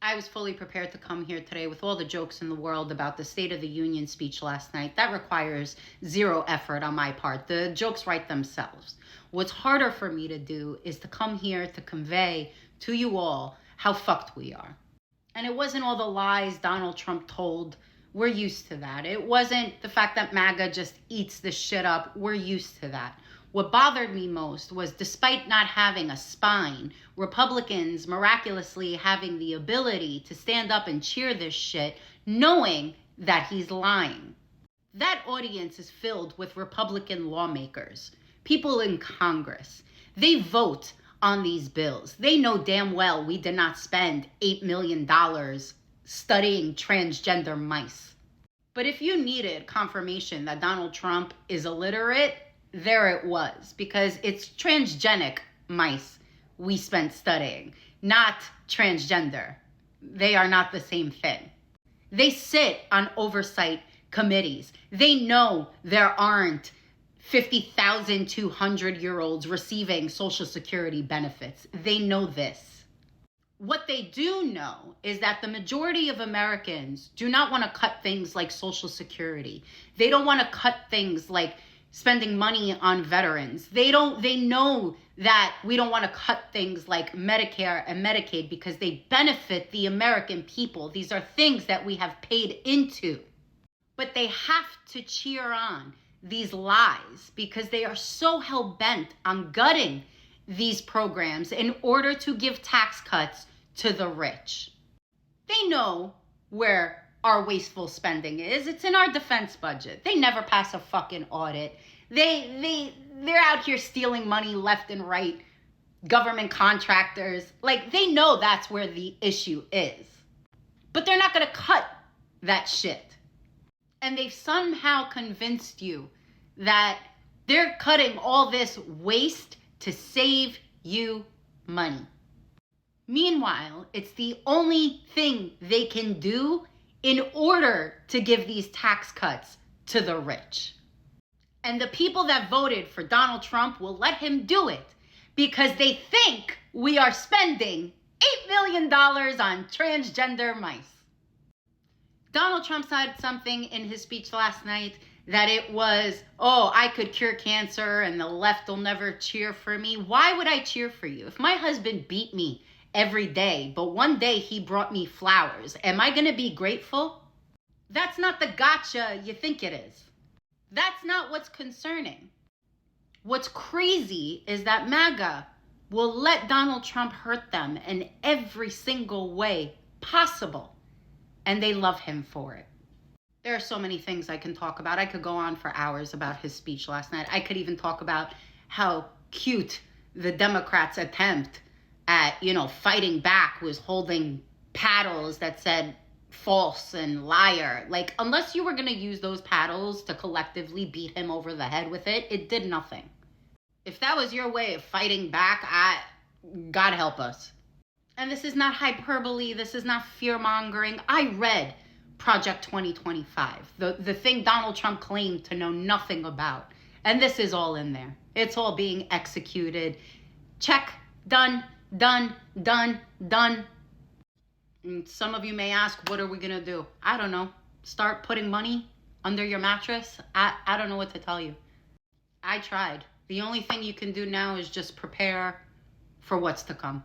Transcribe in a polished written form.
I was fully prepared to come here today with all the jokes in the world about the State of the Union speech last night. That requires zero effort on my part. The jokes write themselves. What's harder for me to do is to come here to convey to you all how fucked we are. And it wasn't all the lies Donald Trump told. We're used to that. It wasn't the fact that MAGA just eats this shit up. We're used to that. What bothered me most was, despite not having a spine, Republicans miraculously having the ability to stand up and cheer this shit, knowing that he's lying. That audience is filled with Republican lawmakers, people in Congress. They vote on these bills. They know damn well we did not spend $8 million studying transgender mice. But if you needed confirmation that Donald Trump is illiterate, there it was, because it's transgenic mice we spent studying, not transgender. They are not the same thing. They sit on oversight committees. They know there aren't 50,000 to 100-year-olds receiving Social Security benefits. They know this. What they do know is that the majority of Americans do not want to cut things like Social Security. They don't want to cut things like spending money on veterans. They know that we don't want to cut things like Medicare and Medicaid because they benefit the American people. These are things that we have paid into. But they have to cheer on these lies because they are so hell-bent on gutting these programs in order to give tax cuts to the rich. They know where our wasteful spending is. It's in our defense budget. They never pass a fucking audit. They're out here stealing money left and right. Government contractors, they know that's where the issue is. But they're not going to cut that shit. And they've somehow convinced you that they're cutting all this waste to save you money. Meanwhile, it's the only thing they can do in order to give these tax cuts to the rich. And the people that voted for Donald Trump will let him do it because they think we are spending $8 million on transgender mice. Donald Trump said something in his speech last night that it was, I could cure cancer and the left will never cheer for me. Why would I cheer for you? If my husband beat me every day, but one day he brought me flowers, am I going to be grateful? That's not the gotcha you think it is. That's not what's concerning. What's crazy is that MAGA will let Donald Trump hurt them in every single way possible, and they love him for it. There are so many things I can talk about. I could go on for hours about his speech last night. I could even talk about how cute the Democrats' attempt at, fighting back was, holding paddles that said false and liar. Unless you were going to use those paddles to collectively beat him over the head with it, it did nothing. If that was your way of fighting back, God help us. And this is not hyperbole. This is not fear-mongering. I read Project 2025, the thing Donald Trump claimed to know nothing about. And this is all in there. It's all being executed. Check, done, done, done, done. And some of you may ask, what are we going to do? I don't know. Start putting money under your mattress? I don't know what to tell you. I tried. The only thing you can do now is just prepare for what's to come.